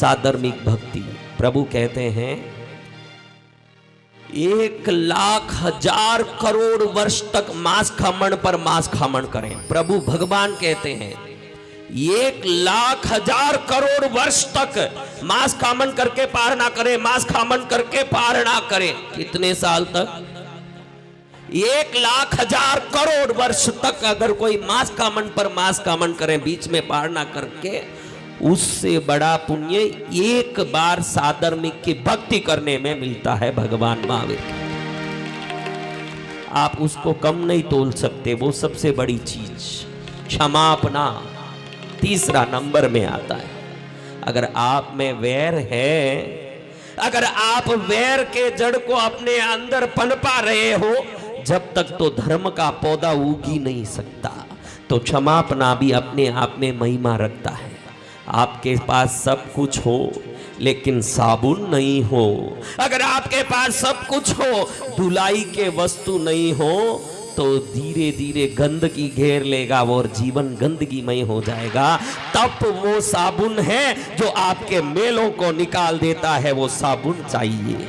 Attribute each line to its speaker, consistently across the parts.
Speaker 1: साधर्मिक भक्ति। प्रभु कहते हैं 1,00,000 वर्ष तक मांस खामण पर मांस खामण करें। प्रभु भगवान कहते हैं 1,00,000 वर्ष तक मांस खामण करके पार ना करें, मांस खामण करके पार ना करें। कितने साल तक? 1,00,000 वर्ष तक अगर कोई मांस खामण पर मांस खामण करें, बीच में पार ना करके, उससे बड़ा पुण्य एक बार साधर्मिक की भक्ति करने में मिलता है भगवान महावीर। आप उसको कम नहीं तोल सकते, वो सबसे बड़ी चीज क्षमापना तीसरा नंबर में आता है। अगर आप में वैर है, अगर आप वैर के जड़ को अपने अंदर पनपा रहे हो, जब तक तो धर्म का पौधा उग ही नहीं सकता। तो क्षमापना भी अपने आप में महिमा रखता है। आपके पास सब कुछ हो लेकिन साबुन नहीं हो, अगर आपके पास सब कुछ हो धुलाई के वस्तु नहीं हो, तो धीरे धीरे गंदगी घेर लेगा और जीवन गंदगीमय हो जाएगा। तब वो साबुन है जो आपके मेलों को निकाल देता है, वो साबुन चाहिए।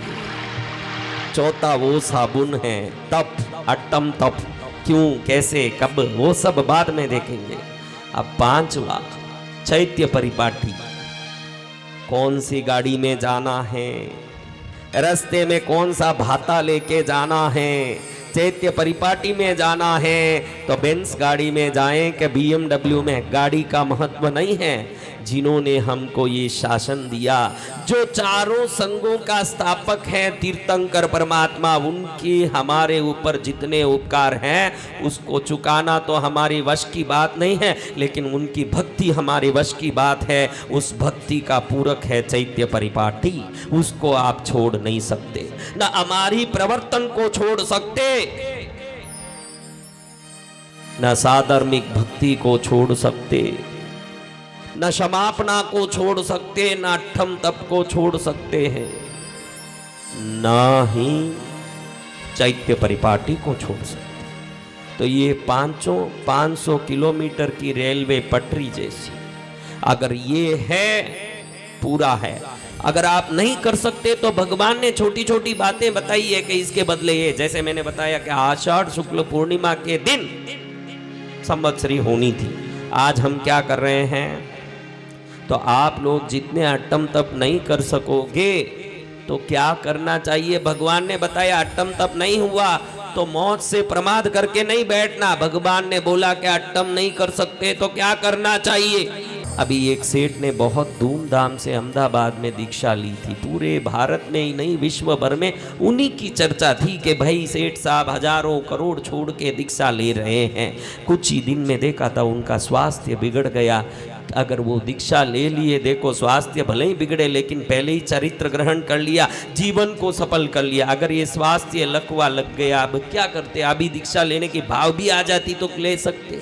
Speaker 1: चौथा वो साबुन है तप, अट्टम तप। क्यों, कैसे, कब, वो सब बाद में देखेंगे। अब पांचवा चैत्य परिपाटी। कौन सी गाड़ी में जाना है, रास्ते में कौन सा भाता लेके जाना है। चैत्य परिपाटी में जाना है तो बेंस गाड़ी में जाएं कि BMW में, गाड़ी का महत्व नहीं है। जिन्होंने हमको ये शासन दिया, जो चारों संघों का स्थापक है तीर्थंकर परमात्मा, उनकी हमारे ऊपर जितने उपकार हैं उसको चुकाना तो हमारी वश की बात नहीं है, लेकिन उनकी भक्ति हमारे वश की बात है। उस भक्ति का पूरक है चैत्य परिपाटी, उसको आप छोड़ नहीं सकते। ना हमारी प्रवर्तन को छोड़ सकते, न साधर्मिक भक्ति को छोड़ सकते, न क्षमापना को छोड़ सकते, न अट्ठम तप को छोड़ सकते हैं, न ही चैत्य परिपाटी को छोड़ सकते। तो ये पांचों 500 किलोमीटर की रेलवे पटरी जैसी, अगर ये है पूरा है। अगर आप नहीं कर सकते तो भगवान ने छोटी छोटी बातें बताई है कि इसके बदले ये, जैसे मैंने बताया कि आषाढ़ शुक्ल पूर्णिमा के दिन संवत्सरी होनी थी। आज हम क्या कर रहे हैं? तो आप लोग जितने अट्टम तप नहीं कर सकोगे तो क्या करना चाहिए? भगवान ने बताया अट्टम तप नहीं हुआ तो मौत से प्रमाद करके नहीं बैठना। भगवान ने बोला कि अट्टम नहीं कर सकते तो क्या करना चाहिए? अभी एक सेठ ने बहुत धूमधाम से अहमदाबाद में दीक्षा ली थी। पूरे भारत में ही नहीं, विश्व भर में उन्हीं की चर्चा थी कि भाई सेठ साहब हजारों करोड़ छोड़ के दीक्षा ले रहे हैं। कुछ ही दिन में देखा था उनका स्वास्थ्य बिगड़ गया। अगर वो दीक्षा ले लिए, देखो स्वास्थ्य भले ही बिगड़े लेकिन पहले ही चरित्र ग्रहण कर लिया, जीवन को सफल कर लिया। अगर ये स्वास्थ्य लकवा लग गया, अब क्या करते? अभी दीक्षा लेने की भाव भी आ जाती तो ले सकते।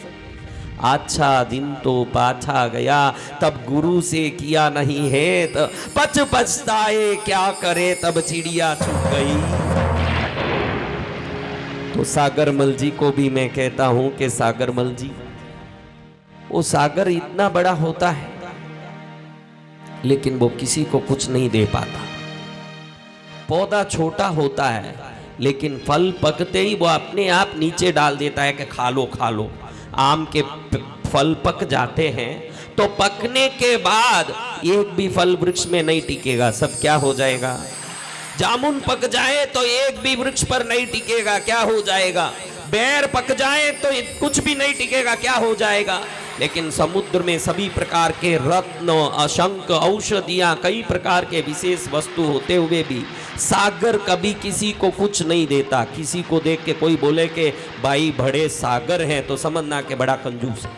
Speaker 1: अच्छा दिन तो पाछा गया, तब गुरु से किया नहीं है तो पछताए क्या करे, तब चिड़िया छूट गई। तो सागरमल जी को भी मैं कहता हूं कि सागरमल जी, वो सागर इतना बड़ा होता है लेकिन वो किसी को कुछ नहीं दे पाता। पौधा छोटा होता है लेकिन फल पकते ही वो अपने आप नीचे डाल देता है कि खा लो खा लो। आम के फल पक जाते हैं तो पकने के बाद एक भी फल वृक्ष में नहीं टिकेगा, सब क्या हो जाएगा? जामुन पक जाए तो एक भी वृक्ष पर नहीं टिकेगा, क्या हो जाएगा? बेर पक जाए तो कुछ भी नहीं टिकेगा, क्या हो जाएगा? लेकिन समुद्र में सभी प्रकार के रत्न, अशंक, औषधियां, कई प्रकार के विशेष वस्तु होते हुए भी सागर कभी किसी को कुछ नहीं देता। किसी को देख के कोई बोले कि भाई बड़े सागर हैं तो समझना कि बड़ा कंजूस है।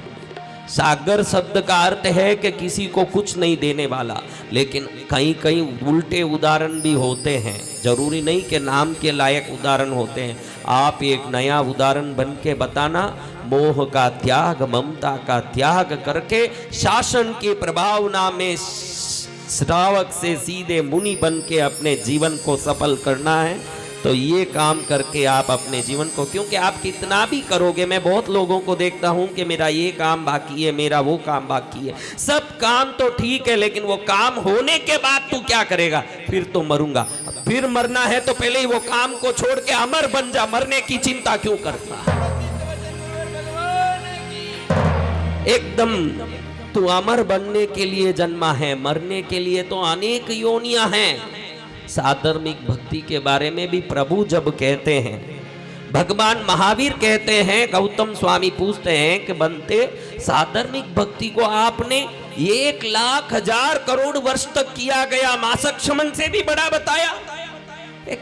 Speaker 1: सागर शब्द का अर्थ है कि किसी को कुछ नहीं देने वाला। लेकिन कहीं कहीं उल्टे उदाहरण भी होते हैं, जरूरी नहीं कि नाम के लायक उदाहरण होते हैं। आप एक नया उदाहरण बन के बताना। मोह का त्याग, ममता का त्याग करके शासन की प्रभावना में श्रावक से सीधे मुनि बन के अपने जीवन को सफल करना है। तो ये काम करके आप अपने जीवन को, क्योंकि आप कितना भी करोगे, मैं बहुत लोगों को देखता हूं कि मेरा ये काम बाकी है, मेरा वो काम बाकी है, सब काम तो ठीक है, लेकिन वो काम होने के बाद तू क्या करेगा? फिर तो मरूंगा। फिर मरना है तो पहले ही वो काम को छोड़ के अमर बन जा, मरने की चिंता क्यों करता? एकदम तू अमर बनने के लिए जन्मा है, मरने के लिए तो अनेक योनियां हैं। साधर्मिक भक्ति के बारे में भी प्रभु जब कहते हैं, भगवान महावीर कहते हैं, गौतम स्वामी पूछते हैं कि बनते साधर्मिक भक्ति को आपने 1,00,000 करोड़ वर्ष तक किया गया मासक क्षमन से भी बड़ा बताया,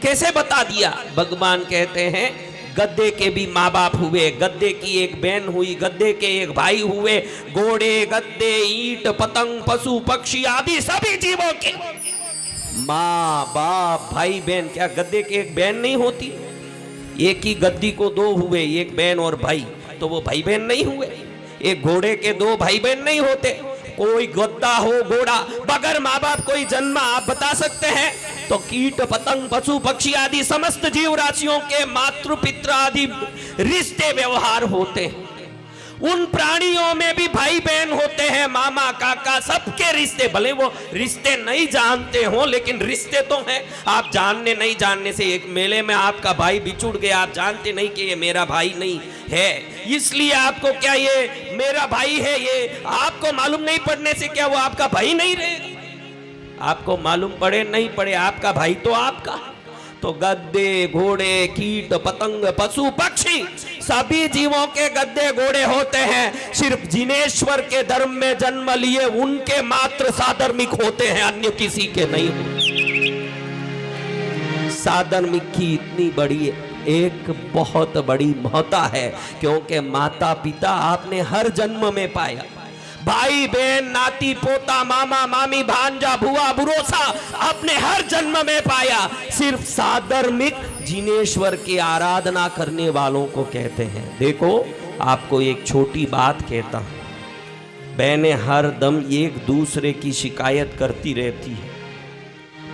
Speaker 1: कैसे बता दिया? भगवान कहते हैं गद्दे के भी माँ बाप हुए, गद्दे की एक बहन हुई, गद्दे के एक भाई हुए, घोड़े, गद्दे, ईंट, पतंग, पशु पक्षी आदि सभी जीवों के माँ बाप भाई बहन। क्या गद्दे की एक बहन नहीं होती? एक ही गद्दी को दो हुए, एक बहन और भाई, तो वो भाई बहन नहीं हुए? एक घोड़े के दो भाई बहन नहीं होते? कोई गद्दा हो, घोड़ा, बगैर माँ बाप कोई जन्मा, आप बता सकते हैं? तो कीट पतंग पशु पक्षी आदि समस्त जीव राशियों के मातृ पितृ आदि रिश्ते व्यवहार होते हैं। उन प्राणियों में भी भाई बहन होते हैं, मामा काका, सबके रिश्ते, भले वो रिश्ते नहीं जानते हो, लेकिन रिश्ते तो हैं। आप जानने नहीं जानने से, एक मेले में आपका भाई बिछुड़ गया, आप जानते नहीं कि ये मेरा भाई नहीं है, इसलिए आपको क्या ये मेरा भाई है, ये आपको मालूम नहीं पड़ने से क्या वो आपका भाई नहीं रहेगा? आपको मालूम पड़े नहीं पड़े, आपका भाई तो आपका। तो गद्दे, घोड़े, कीट पतंग, पशु पक्षी सभी जीवों के गद्दे घोड़े होते हैं, सिर्फ जिनेश्वर के धर्म में जन्म लिए उनके मात्र साधर्मिक होते हैं, अन्य किसी के नहीं होते। साधर्मिक की इतनी बड़ी एक बहुत बड़ी महत्ता है, क्योंकि माता पिता आपने हर जन्म में पाया, भाई बहन, नाती पोता, मामा मामी, भांजा भुआ बुरोसा आपने हर जन्म में पाया। सिर्फ साधर्मिक जिनेश्वर की आराधना करने वालों को कहते हैं। देखो, आपको एक छोटी बात कहता हूं, बहनें हर दम एक दूसरे की शिकायत करती रहती है।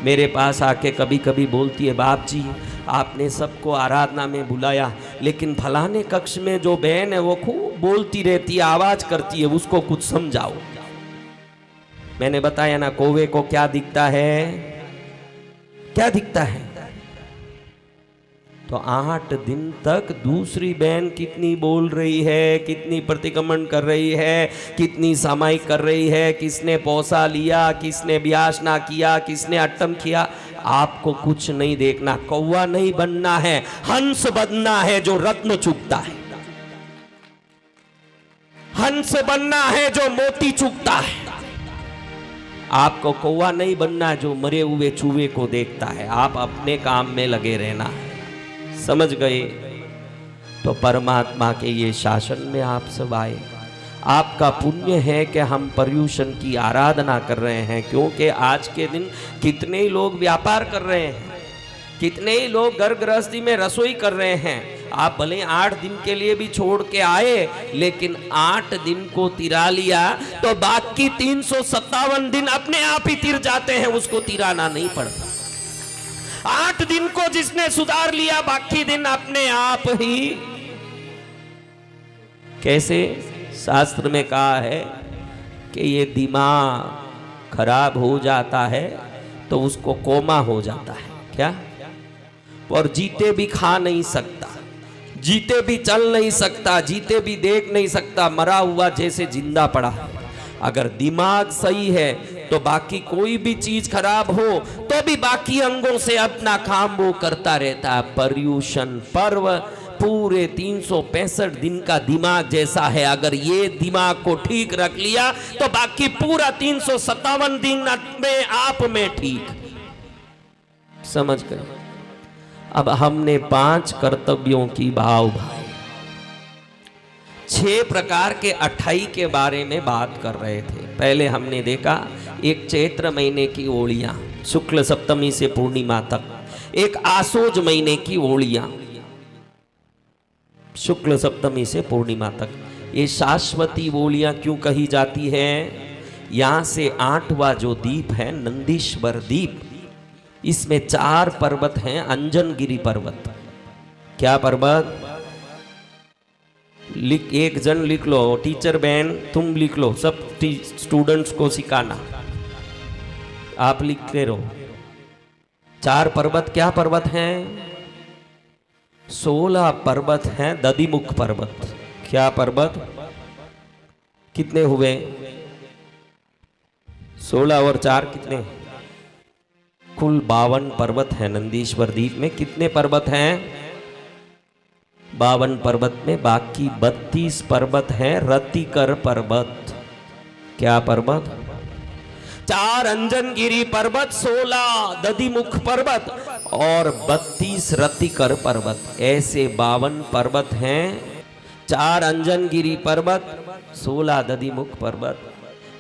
Speaker 1: मेरे पास आके कभी कभी बोलती है, बाप जी आपने सबको आराधना में बुलाया, लेकिन फलाने कक्ष में जो बहन है वो खूब बोलती रहती है, आवाज करती है, उसको कुछ समझाओ। मैंने बताया ना, कौवे को क्या दिखता है? क्या दिखता है? तो 8 दिन तक दूसरी बहन कितनी बोल रही है, कितनी प्रतिक्रमण कर रही है, कितनी सामायिक कर रही है, किसने पौसा लिया, किसने ब्यास ना किया, किसने अट्टम किया, आपको कुछ नहीं देखना। कौवा नहीं बनना है, हंस बनना है जो रत्न चुगता है, हंस बनना है जो मोती चुगता है। आपको कौवा नहीं बनना जो मरे हुए चूहे को देखता है। आप अपने काम में लगे रहना है, समझ गए? तो परमात्मा के ये शासन में आप सब आए। आपका पुण्य है कि हम पर्युषण की आराधना कर रहे हैं, क्योंकि आज के दिन कितने ही लोग व्यापार कर रहे हैं, कितने ही लोग घर गृहस्थी में रसोई कर रहे हैं। आप भले 8 दिन के लिए भी छोड़ के आए, लेकिन 8 दिन को तिरा लिया तो बाकी 357 दिन अपने आप ही तिर जाते हैं, उसको तिराना नहीं पड़ता। 8 दिन को जिसने सुधार लिया, बाकी दिन अपने आप ही। कैसे? शास्त्र में कहा है कि ये दिमाग खराब हो जाता है तो उसको कोमा हो जाता है। क्या? और जीते भी खा नहीं सकता, जीते भी चल नहीं सकता, जीते भी देख नहीं सकता, मरा हुआ जैसे जिंदा पड़ा है। अगर दिमाग सही है तो बाकी कोई भी चीज खराब हो तो भी बाकी अंगों से अपना काम वो करता रहता है। पर्युषण पर्व पूरे 365 दिन का दिमाग जैसा है। अगर ये दिमाग को ठीक रख लिया तो बाकी पूरा 357 दिन में आप में ठीक। समझ गए? अब हमने 5 कर्तव्यों की भाव भाई 6 प्रकार के अठाई के बारे में बात कर रहे थे। पहले हमने देखा एक चैत्र महीने की ओलियां, शुक्ल सप्तमी से पूर्णिमा तक, एक आसोज महीने की ओलियां, शुक्ल सप्तमी से पूर्णिमा तक। ये शाश्वती ओलियां क्यों कही जाती हैं? यहां से 8वां जो दीप है नंदीश्वर दीप, इसमें 4 पर्वत हैं। अंजनगिरी पर्वत, क्या पर्वत? लिख, एक जन लिख लो, टीचर बहन तुम लिख लो, सब स्टूडेंट्स को सिखाना, आप लिखते रहो। 4 पर्वत क्या पर्वत हैं? 16 पर्वत हैं दधिमुख पर्वत। क्या पर्वत? कितने हुए? 16 और 4 कितने? कुल 52 पर्वत हैं नंदीश्वर द्वीप में। कितने पर्वत हैं? 52 पर्वत में बाकी 32 पर्वत हैं रतिकर पर्वत। क्या पर्वत? 4 अंजनगिरी पर्वत, 16 दधिमुख पर्वत और 32 रतिकर पर्वत, ऐसे 52 पर्वत हैं। 4 अंजनगिरी पर्वत, 16 दधिमुख पर्वत,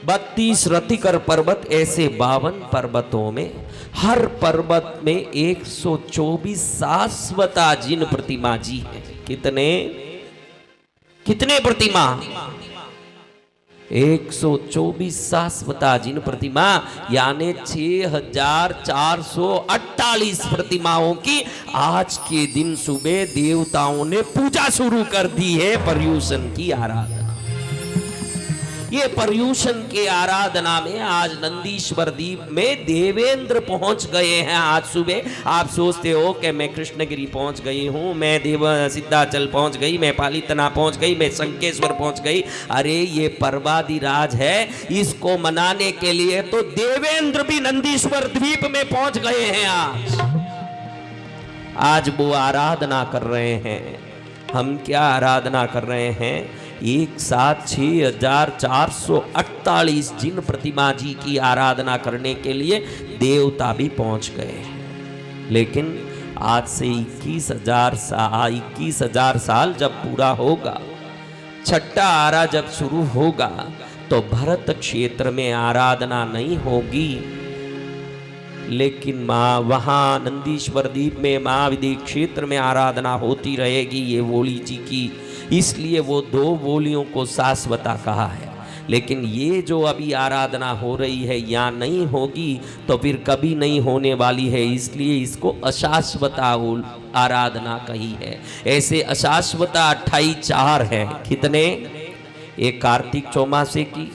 Speaker 1: 32 रतिकर पर्वत, ऐसे 52 पर्वतों में हर पर्वत में 124 शाश्वता जिन प्रतिमा जी हैं। कितने कितने प्रतिमा? 124 शाश्वता जिन प्रतिमा, यानी 6448 प्रतिमाओं की आज के दिन सुबह देवताओं ने पूजा शुरू कर दी है। पर्यूषण की आराधना, ये पर्यूषण के आराधना में आज नंदीश्वर द्वीप में देवेंद्र पहुंच गए हैं। आज सुबह आप सोचते हो कि मैं कृष्णगिरी पहुंच गई हूं, मैं देव सिद्धाचल पहुंच गई, मैं पालीतना पहुंच गई, मैं शंकेश्वर पहुंच गई। अरे ये पर्वादिराज है, इसको मनाने के लिए तो देवेंद्र भी नंदीश्वर द्वीप में पहुंच गए हैं। आज वो आराधना कर रहे हैं। हम क्या आराधना कर रहे हैं? एक साथ 6448 जिन प्रतिमा जी की आराधना करने के लिए देवता भी पहुंच गए। लेकिन आज से 21,000 साल जब पूरा होगा, छठा आरा जब शुरू होगा, तो भरत क्षेत्र में आराधना नहीं होगी, लेकिन माँ वहाँ नंदीश्वर द्वीप में महाविद्य क्षेत्र में आराधना होती रहेगी ये वोली जी की। इसलिए वो 2 वोलियों को शाश्वता कहा है। लेकिन ये जो अभी आराधना हो रही है यहाँ नहीं होगी तो फिर कभी नहीं होने वाली है, इसलिए इसको अशाश्वता आराधना कही है। ऐसे अशाश्वता 28 है। कितने? एक कार्तिक चौमासे की,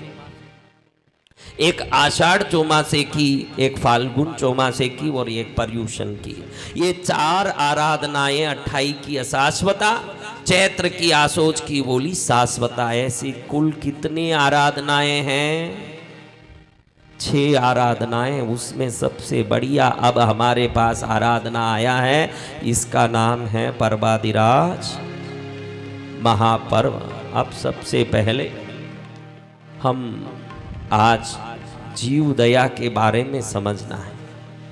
Speaker 1: एक आषाढ़ चौमासे की, एक फाल्गुन चौमासे की और एक पर्यूषण की। ये 4 आराधनाएं 28 की अशाश्वता, चैत्र की आसोज की बोली शाश्वता। ऐसी कुल कितनी आराधनाएं हैं? 6 आराधनाएं। उसमें सबसे बढ़िया अब हमारे पास आराधना आया है, इसका नाम है पर्वादिराज महापर्व। अब सबसे पहले हम आज जीव दया के बारे में समझना है।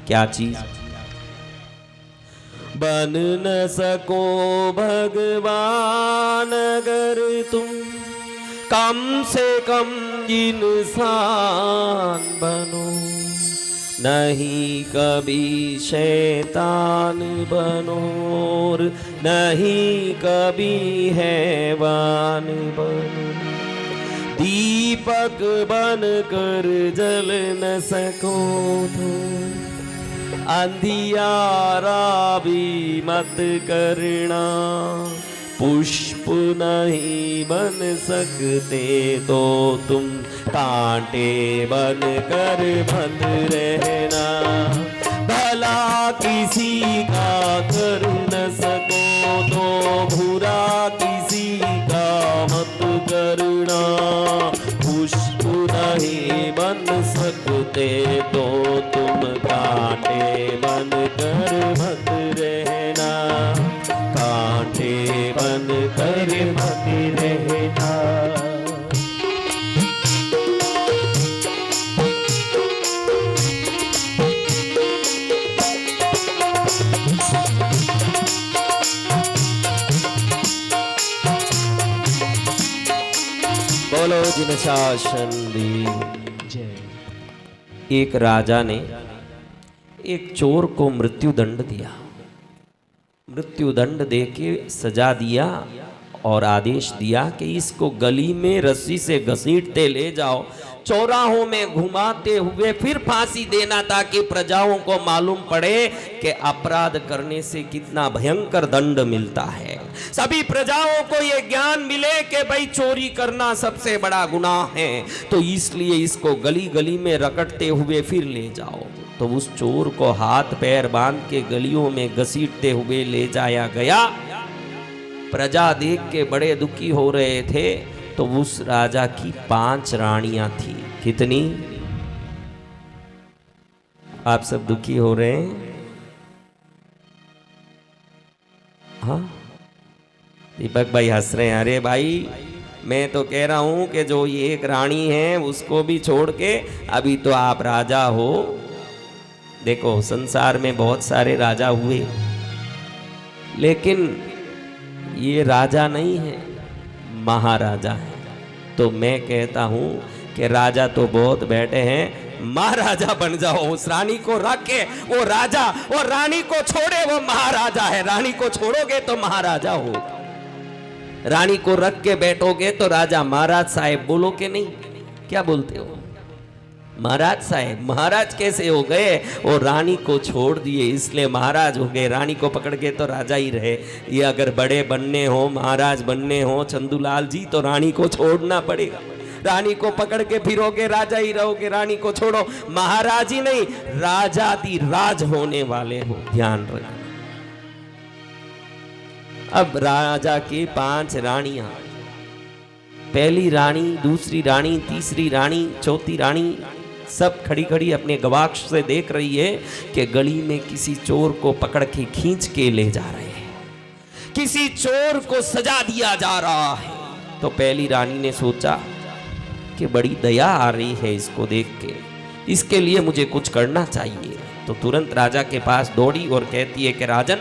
Speaker 1: क्या चीज? बन न सको भगवान अगर तुम कम से कम इंसान बनो, नहीं कभी शैतान बनो, नहीं कभी हैवान बनो। दीपक बन कर जल न सको तो अंधियारा भी मत करना। पुष्प नहीं बन सकते तो तुम कांटे बन कर मत रहना। भला किसी का कर न सको तो बुरा किसी का मत करना। पुष्प नहीं बन सकते तो तुम कांटे बन कर मत रहना। कांटे बन कर मत रहना। बोलो जिन शासन दी जय। एक राजा ने एक चोर को मृत्युदंड दिया। मृत्युदंड देके सजा दिया और आदेश दिया कि इसको गली में रस्सी से घसीटते ले जाओ, चौराहों में घुमाते हुए फिर फांसी देना, ताकि प्रजाओं को मालूम पड़े कि अपराध करने से कितना भयंकर दंड मिलता है। सभी प्रजाओं को यह ज्ञान मिले कि भाई चोरी करना सबसे बड़ा गुनाह है, तो इसलिए इसको गली गली में रगड़ते हुए फिर ले जाओ। तो उस चोर को हाथ पैर बांध के गलियों में घसीटते हुए ले जाया गया। प्रजा देख के बड़े दुखी हो रहे थे। तो उस राजा की 5 रानियां थी। कितनी? आप सब दुखी हो रहे हैं? हाँ, दीपक भाई हंस रहे हैं। अरे भाई, मैं तो कह रहा हूं कि जो ये एक रानी है उसको भी छोड़ के अभी तो आप राजा हो। देखो, संसार में बहुत सारे राजा हुए, लेकिन ये राजा नहीं है, महाराजा है। तो मैं कहता हूं कि राजा तो बहुत बैठे हैं, महाराजा बन जाओ। उस रानी को रख के वो राजा, और रानी को छोड़े वो महाराजा है। रानी को छोड़ोगे तो महाराजा हो, रानी को रख के बैठोगे तो राजा। महाराज साहेब बोलो कि नहीं? क्या बोलते हो? महाराज साहेब। महाराज कैसे हो गए? वो रानी को छोड़ दिए इसलिए महाराज हो गए। रानी को पकड़ के तो राजा ही रहे। ये अगर बड़े बनने हो, महाराज बनने हो चंदूलाल जी, तो रानी को छोड़ना पड़ेगा। रानी को पकड़ के फिरोगे राजा ही रहोगे। रानी को छोड़ो, महाराज ही नहीं, राजाति राज होने वाले हो, ध्यान रखना। अब राजा की 5 रानियां, पहली रानी, दूसरी रानी, तीसरी रानी, चौथी रानी, सब खड़ी खड़ी अपने गवाक्ष से देख रही है कि गली में किसी चोर को पकड़ के खींच के ले जा रहे हैं, किसी चोर को सजा दिया जा रहा है। तो पहली रानी ने सोचा कि बड़ी दया आ रही है इसको देख के, इसके लिए मुझे कुछ करना चाहिए। तो तुरंत राजा के पास दौड़ी और कहती है कि राजन,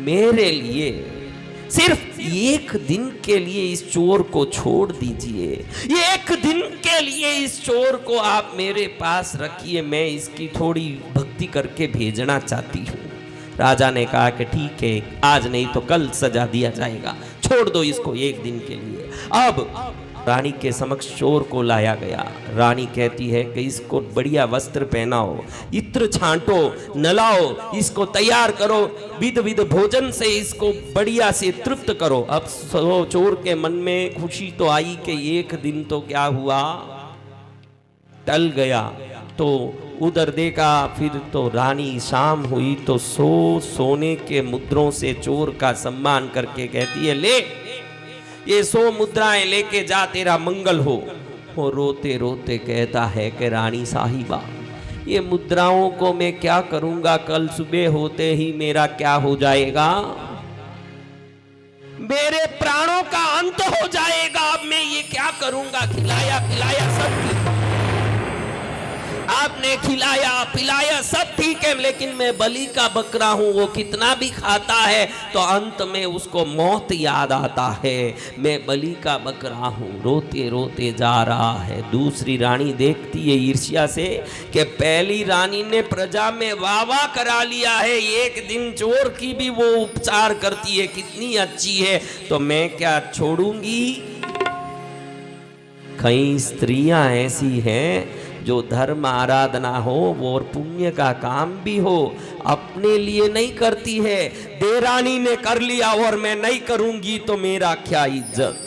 Speaker 1: मेरे लिए सिर्फ 1 दिन के लिए इस चोर को छोड़ दीजिए। 1 दिन के लिए इस चोर को आप मेरे पास रखिए, मैं इसकी थोड़ी भक्ति करके भेजना चाहती हूँ। राजा ने कहा कि ठीक है, आज नहीं तो कल सजा दिया जाएगा, छोड़ दो इसको 1 दिन के लिए। अब रानी के समक्ष चोर को लाया गया। रानी कहती है कि इसको बढ़िया वस्त्र पहनाओ, इत्र छांटो, नलाओ, इसको तैयार करो, विध विध भोजन से इसको बढ़िया से तृप्त करो। अब चोर के मन में खुशी तो आई कि 1 दिन तो क्या हुआ, टल गया। तो उधर देखा, फिर तो रानी शाम हुई तो सोने के मुद्रों से चोर का सम्मान करके कहती है, ले ये 100 मुद्राएं लेके जा, तेरा मंगल हो। वो रोते रोते कहता है कि रानी साहिबा, ये मुद्राओं को मैं क्या करूंगा, कल सुबह होते ही मेरा क्या हो जाएगा, मेरे प्राणों का अंत हो जाएगा। अब मैं ये क्या करूंगा? खिलाया पिलाया सब ठीक, आपने खिलाया पिलाया सब ठीक है, लेकिन मैं बलि का बकरा हूं, वो कितना भी खाता है तो अंत में उसको मौत याद आता है। मैं बलि का बकरा हूं। रोते रोते जा रहा है। दूसरी रानी देखती है ईर्ष्या से कि पहली रानी ने प्रजा में वाह करा लिया है, 1 दिन चोर की भी वो उपचार करती है, कितनी अच्छी है, तो मैं क्या छोड़ूंगी? कई स्त्रियां ऐसी हैं जो धर्म आराधना हो वो और पुण्य का काम भी हो, अपने लिए नहीं करती है। देरानी ने कर लिया और मैं नहीं करूंगी तो मेरा क्या इज्जत,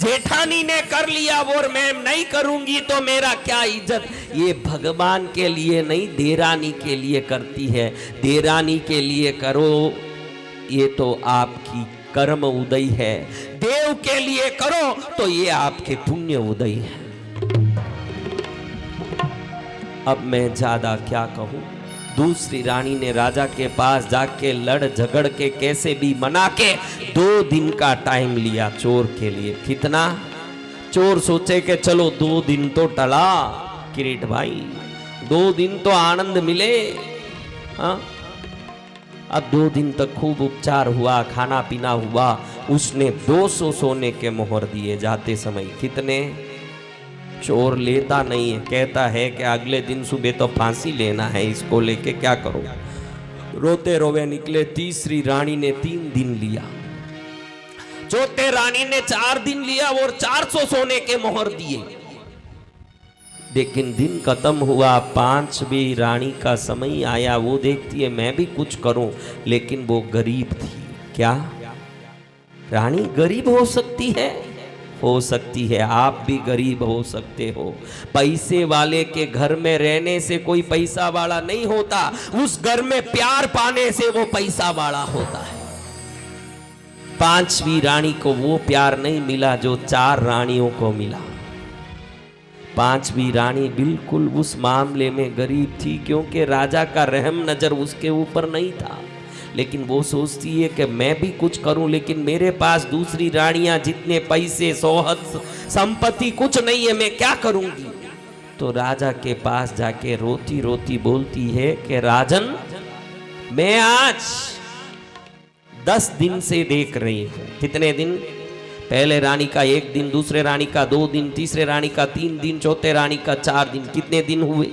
Speaker 1: जेठानी ने कर लिया और मैं नहीं करूंगी तो मेरा क्या इज्जत। ये भगवान के लिए नहीं, देरानी के लिए करती है। देरानी के लिए करो, ये तो आपकी कर्म उदय है। देव के लिए करो तो ये आपके पुण्य उदय है। अब मैं ज्यादा क्या कहूं। दूसरी रानी ने राजा के पास जाके लड़ झगड़ के कैसे भी मना के 2 दिन का टाइम लिया चोर के लिए। कितना? चोर सोचे कि चलो 2 दिन तो टला किरीट भाई, 2 दिन तो आनंद मिले। हाँ, अब 2 दिन तक खूब उपचार हुआ, खाना पीना हुआ। उसने 200 सोने के मोहर दिए जाते समय। कितने? चोर लेता नहीं है, कहता है कि अगले दिन सुबह तो फांसी लेना है, इसको लेके क्या करो। रोते रोवे निकले। तीसरी रानी ने 3 दिन लिया। चौथे रानी ने 4 दिन लिया और 400 सोने के मोहर दिए। लेकिन दिन खत्म हुआ, 5वीं रानी का समय आया। वो देखती है मैं भी कुछ करूं, लेकिन वो गरीब थी। क्या रानी गरीब हो सकती है? हो सकती है। आप भी गरीब हो सकते हो। पैसे वाले के घर में रहने से कोई पैसा वाला नहीं होता, उस घर में प्यार पाने से वो पैसा वाला होता है। 5वीं रानी को वो प्यार नहीं मिला जो 4 रानियों को मिला। 5वीं रानी बिल्कुल उस मामले में गरीब थी, क्योंकि राजा का रहम नजर उसके ऊपर नहीं था। लेकिन वो सोचती है कि मैं भी कुछ करूं, लेकिन मेरे पास दूसरी रानियां जितने पैसे, सोहत, संपत्ति कुछ नहीं है, मैं क्या करूंगी? तो राजा के पास जाके रोती रोती बोलती है कि राजन, मैं आज 10 दिन से देख रही हूं। कितने दिन? पहले रानी का 1 दिन, दूसरे रानी का 2 दिन, तीसरे रानी का 3 दिन, चौथे रानी का 4 दिन। कितने दिन हुए?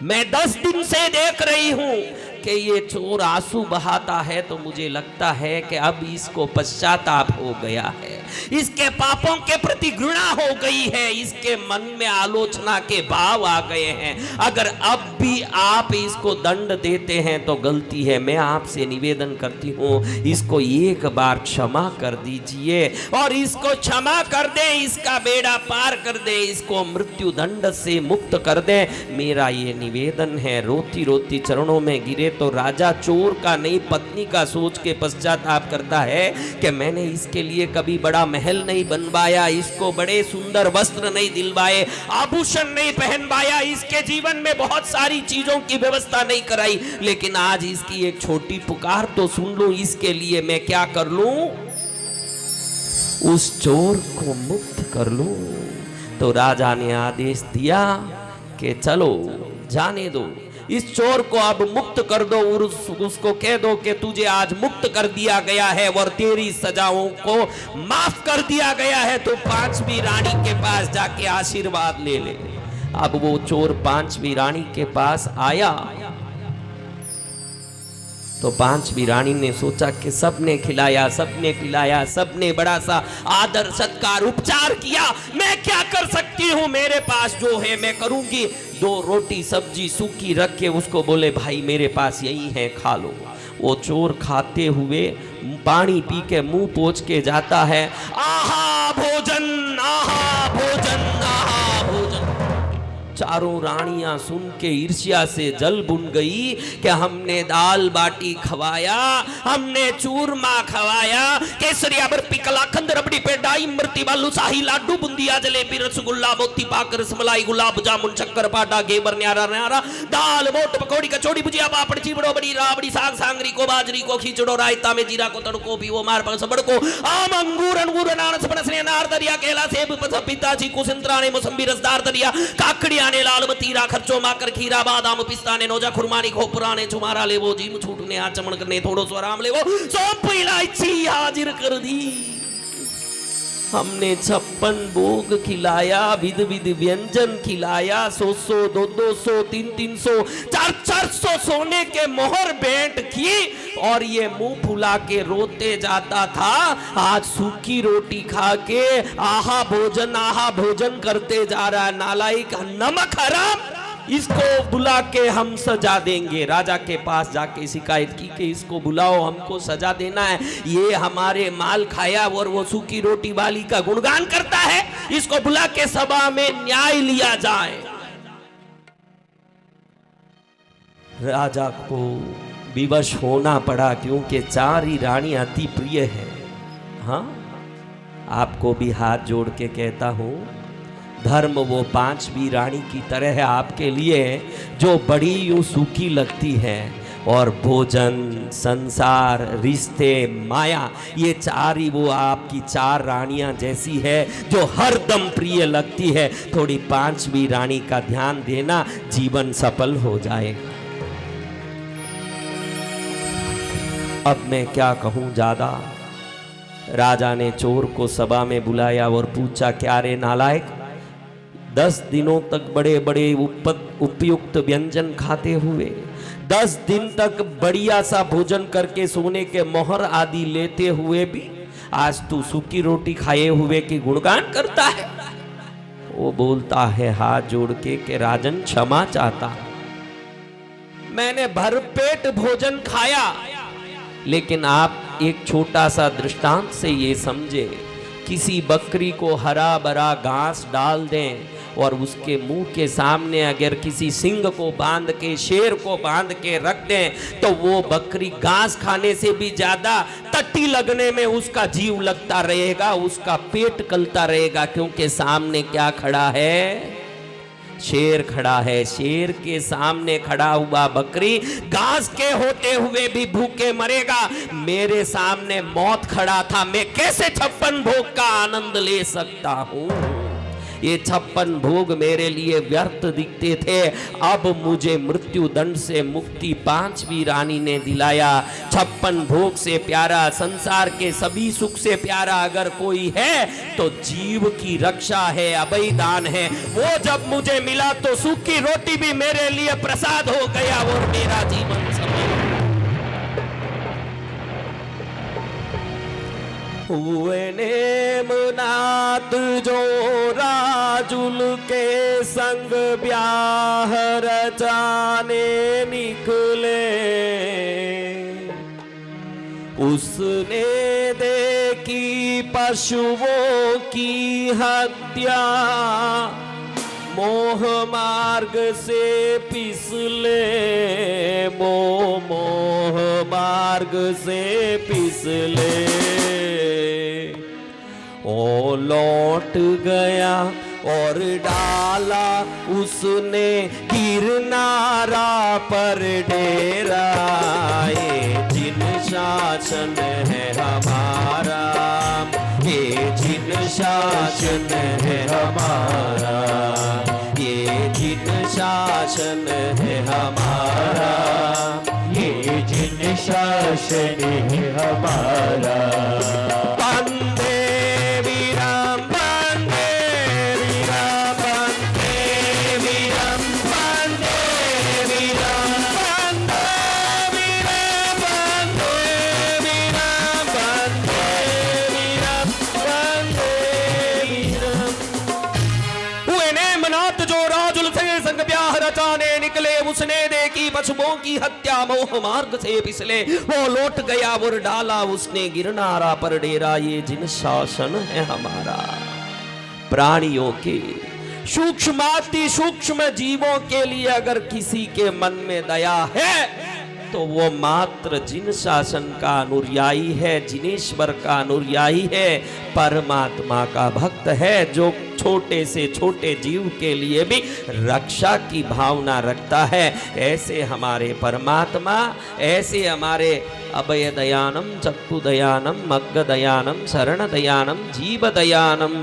Speaker 1: मैं 10 दिन से देख रही हूं कि ये चोर आंसू बहाता है, तो मुझे लगता है कि अब इसको पश्चाताप हो गया है, इसके पापों के प्रति घृणा हो गई है, इसके मन में आलोचना के भाव आ गए हैं। अगर अब भी आप इसको दंड देते हैं तो गलती है। मैं आपसे निवेदन करती हूँ, इसको एक बार क्षमा कर दीजिए और इसको क्षमा कर दें, इसका बेड़ा पार कर दें, इसको मृत्यु दंड से मुक्त कर दें। मेरा ये निवेदन है। रोती रोती चरणों में गिरे तो राजा चोर का नहीं, पत्नी का सोच के पश्चाताप करता है कि मैंने इसके लिए कभी बड़ा महल नहीं बनवाया, इसको बड़े सुंदर वस्त्र नहीं दिलवाए, आभूषण नहीं पहनवाया, इसके जीवन में बहुत सारी चीजों की व्यवस्था नहीं कराई, लेकिन आज इसकी एक छोटी पुकार तो सुन लो, इसके लिए मैं क्या कर लूं? उस चोर को मुक्त कर लूं। तो राजा ने आदेश दिया कि चलो जाने दो, इस चोर को अब मुक्त कर दो और उसको कह दो कि तुझे आज मुक्त कर दिया गया है और तेरी सजाओं को माफ कर दिया गया है। तो 5वीं रानी के पास जाके आशीर्वाद ले ले। अब वो चोर 5वीं रानी के पास आया तो 5वीं रानी ने सोचा कि सबने खिलाया, सबने पिलाया, सबने बड़ा सा आदर सत्कार उपचार किया, मैं क्या कर सकती हूँ? मेरे पास जो है मैं करूंगी। 2 रोटी सब्जी सूखी रख के उसको बोले भाई मेरे पास यही है, खा लो। वो चोर खाते हुए पानी पी के मुंह पोंछ के जाता है, आहा भोजन, आहा भोजन, आहा भोजन। चारों रानियां सुन के ईर्ष्या से जल बुन गई कि हमने दाल बाटी खवाया, हमने चूरमा खवाया, केसरिया बर्फी कलाकंद रबड़ी पेड़ा इमरती बालू शाही लाडू बुंदिया जलेबी रसगुल्ला मोती पाक रसमलाई गुलाब जामुन शक्कर पाटा घेवर न्यारा न्यारा दाल मोट पकौड़ी कचौड़ी भुजिया पापड़ चिबड़ो बड़ी राबड़ी साग सांगरी को बाजरी को खिचड़ो रायता में जीरा को तड़को पीवो मार पर सबड़ को आम अंगूर अंगूर अनारस पनस अनार दरिया केला सेब पपीता चीकू संतरा ने मौसम्बी रसदार दरिया काकड़ी ने लाल बतीरा खर्चो माकर खीरा बादाम पिस्ता ने नौजा खुरमानी खो पुराने चुमारा ले वो जीम छूटने आ चमन करने थोड़ो सो आराम ले वो सौंप इलायची हाजिर कर दी। हमने 56 भोग खिलाया, विध विध व्यंजन खिलाया, 100 200 300 400 सोने के मोहर भेंट की और ये मुंह फुला के रोते जाता था। आज सूखी रोटी खा के आहा भोजन करते जा रहा है। नालायक, नमक हराम, इसको बुला के हम सजा देंगे। राजा के पास जाके शिकायत की कि इसको बुलाओ, हमको सजा देना है, ये हमारे माल खाया और वो सूखी रोटी वाली का गुणगान करता है, इसको बुला के सभा में न्याय लिया जाए। राजा को विवश होना पड़ा क्योंकि 4 ही रानी अति प्रिय है। हाँ, आपको भी हाथ जोड़ के कहता हूं, धर्म वो 5वीं रानी की तरह है आपके लिए जो बड़ी यूं सूखी लगती है, और भोजन, संसार, रिश्ते, माया, ये 4 ही वो आपकी 4 रानियां जैसी है जो हर दम प्रिय लगती है। थोड़ी 5वीं रानी का ध्यान देना, जीवन सफल हो जाएगा। अब मैं क्या कहूं ज्यादा। राजा ने चोर को सभा में बुलाया और पूछा, क्या रे नालायक, 10 दिनों तक बड़े बड़े उपयुक्त व्यंजन खाते हुए, 10 दिन तक बढ़िया सा भोजन करके सोने के मोहर आदि लेते हुए भी आज तू सूखी रोटी खाए हुए की गुणगान करता है। वो बोलता है हाथ जोड़ के कि राजन क्षमा चाहता, मैंने भरपेट भोजन खाया, लेकिन आप एक छोटा सा दृष्टांत से ये समझे, किसी बकरी को हरा भरा घास डाल दें और उसके मुंह के सामने अगर किसी सिंह को बांध के, शेर को बांध के रख दें, तो वो बकरी घास खाने से भी ज्यादा टट्टी लगने में उसका जीव लगता रहेगा, उसका पेट कलता रहेगा, क्योंकि सामने क्या खड़ा है? शेर खड़ा है। शेर के सामने खड़ा हुआ बकरी घास के होते हुए भी भूखे मरेगा। मेरे सामने मौत खड़ा था, मैं कैसे 56 भोग का आनंद ले सकता हूं? ये 56 भोग मेरे लिए व्यर्थ दिखते थे। अब मुझे मृत्यु दंड से मुक्ति 5वीं रानी ने दिलाया। 56 भोग से प्यारा, संसार के सभी सुख से प्यारा अगर कोई है तो जीव की रक्षा है, अभयदान है। वो जब मुझे मिला तो सूखी रोटी भी मेरे लिए प्रसाद हो गया और मेरा जीवन सफल। हुए नेमनाथ जो राजुल के संग ब्याह रचाने निकले, उसने देखी पशुओं की हत्या, मोह मार्ग से पिसले, मोह मार्ग से पिसले। ओ लौट गया और डाला उसने गिरनारा पर डेरा। ये जिन शासन है हमारा, ये जिन शासन है हमारा, ये जिन शासन है हमारा, ये जिन शासन है हमारा। वंदे वीरम, वंदे वीरम, वंदे वीरम, वंदे वीरम, वंदे वीरम, वंदे वीरम, वंदे वीरम, वंदे वीरम। हुए नेमनाथ जो राजुल से संग ब्याह रचाने निकले, उसने देखी पशुओं की हत्या, मोह मार्ग से पिसले। वो लौट गया और डाला उसने गिरनारा पर डेरा। ये जिन शासन है हमारा। प्राणियों के, सूक्ष्माति सूक्ष्म जीवों के लिए अगर किसी के मन में दया है तो वो मात्र जिन शासन का अनुयायी है, जिनेश्वर का अनुयायी है, परमात्मा का भक्त है, जो छोटे से छोटे जीव के लिए भी रक्षा की भावना रखता है। ऐसे हमारे परमात्मा, ऐसे हमारे अभय दयानम, चक्षु दयानम, मग्ग दयानम, शरण दयानम, जीव दयानम,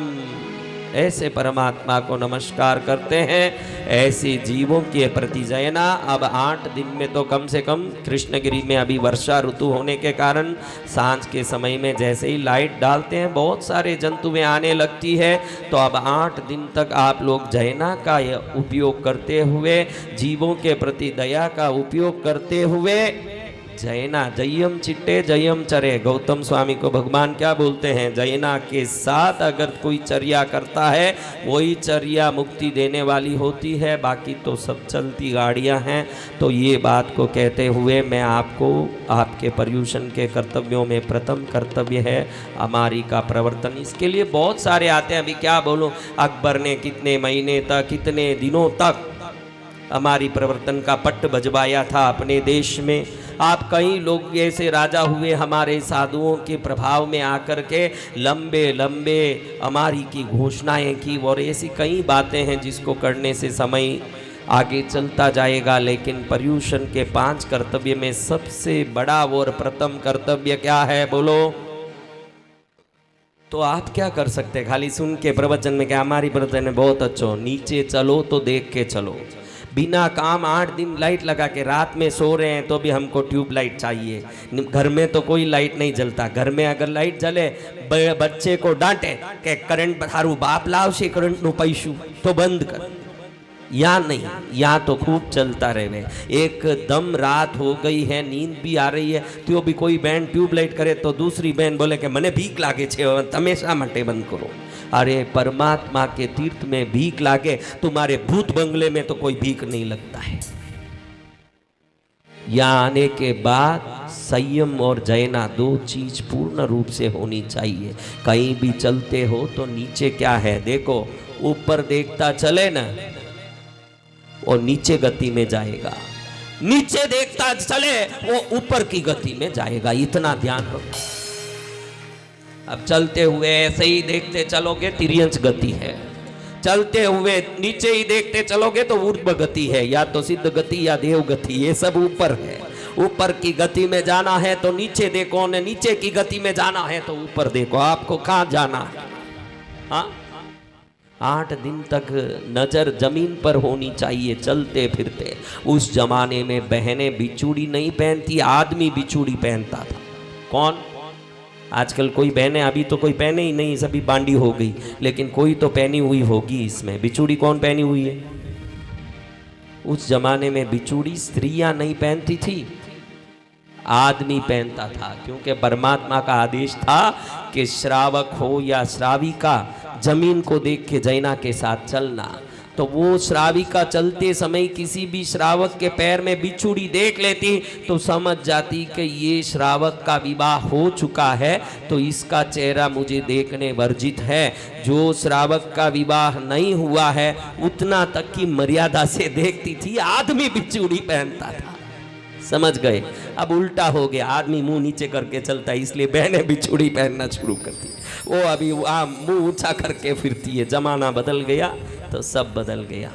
Speaker 1: ऐसे परमात्मा को नमस्कार करते हैं। ऐसे जीवों के प्रति जयना। अब 8 दिन में तो कम से कम कृष्णगिरी में अभी वर्षा ऋतु होने के कारण सांझ के समय में जैसे ही लाइट डालते हैं बहुत सारे जंतुएं आने लगती है। तो अब 8 दिन तक आप लोग जयना का उपयोग करते हुए, जीवों के प्रति दया का उपयोग करते हुए, जयना जयम चिट्टे जयम चरे। गौतम स्वामी को भगवान क्या बोलते हैं? जयना के साथ अगर कोई चर्या करता है वही चर्या मुक्ति देने वाली होती है, बाकी तो सब चलती गाड़ियां हैं। तो ये बात को कहते हुए मैं आपको आपके पर्यूषण के कर्तव्यों में प्रथम कर्तव्य है अमारी का प्रवर्तन। इसके लिए बहुत सारे आते हैं, अभी क्या बोलूं, अकबर ने कितने महीने तक, कितने दिनों तक हमारी प्रवर्तन का पट्ट बजवाया था अपने देश में। आप कई लोग ऐसे राजा हुए हमारे साधुओं के प्रभाव में आकर के लंबे लंबे हमारी की घोषणाएं की, और ऐसी कई बातें हैं जिसको करने से समय आगे चलता जाएगा। लेकिन पर्यूषण के 5 कर्तव्य में सबसे बड़ा और प्रथम कर्तव्य क्या है बोलो? तो आप क्या कर सकते हैं? खाली सुन के प्रवचन में क्या हमारी प्रवचन है बहुत अच्छो, नीचे चलो तो देख के चलो। बिना काम 8 दिन लाइट लगा के रात में सो रहे हैं तो भी हमको ट्यूब लाइट चाहिए। घर में तो कोई लाइट नहीं जलता। घर में अगर लाइट जले बच्चे को डांटे कि करंट थारू बाप लाव से करंट नु पैसू तो बंद कर। या नहीं, या तो खूब चलता रहे। एकदम रात हो गई है, नींद भी आ रही है, तो भी कोई बहन ट्यूबलाइट करे तो दूसरी बहन बोले कि मने भीख लागे छे, તમે શા માટે બંધ करो। अरे परमात्मा के तीर्थ में भीख लागे, तुम्हारे भूत बंगले में तो कोई भीख नहीं लगता है। यहाँ आने के बाद संयम और जयना दो चीज पूर्ण रूप से होनी चाहिए। कहीं भी चलते हो तो नीचे क्या है देखो, ऊपर देखता चले ना वो नीचे गति में जाएगा, नीचे देखता चले वो ऊपर की गति में जाएगा, इतना ध्यान रखो। अब चलते हुए ऐसे ही देखते चलोगे तिर्यंच गति है, चलते हुए नीचे ही देखते चलोगे तो ऊर्ध्व गति है, या तो सिद्ध गति या देव गति, ये सब ऊपर है। ऊपर की गति में जाना है तो नीचे देखो, ने नीचे की गति में जाना है तो ऊपर देखो, आपको कहाँ जाना है। हाँ, 8 दिन तक नजर जमीन पर होनी चाहिए चलते फिरते। उस जमाने में बहनें बिचूड़ी नहीं पहनती, आदमी बिचूड़ी पहनता था। कौन? आजकल कोई बहनें, अभी तो कोई पहने ही नहीं, सभी बांडी हो गई, लेकिन कोई तो पहनी हुई होगी इसमें। बिचूड़ी कौन पहनी हुई है? उस जमाने में बिचूड़ी स्त्रियां नहीं पहनती थी, आदमी पहनता था, क्योंकि परमात्मा का आदेश था कि श्रावक हो या श्राविका जमीन को देख के जैना के साथ चलना। तो वो श्राविका चलते समय किसी भी श्रावक के पैर में बिछुड़ी देख लेती तो समझ जाती कि ये श्रावक का विवाह हो चुका है, तो इसका चेहरा मुझे देखने वर्जित है। जो श्रावक का विवाह नहीं हुआ है उतना तक की मर्यादा से देखती थी, आदमी बिछुड़ी पहनता था। समझ गए? अब उल्टा हो गया, आदमी मुंह नीचे करके चलता है, इसलिए बहनें बिछुड़ी पहनना शुरू करती है। वो अभी मुंह ऊंचा करके फिरती है। जमाना बदल गया तो सब बदल गया।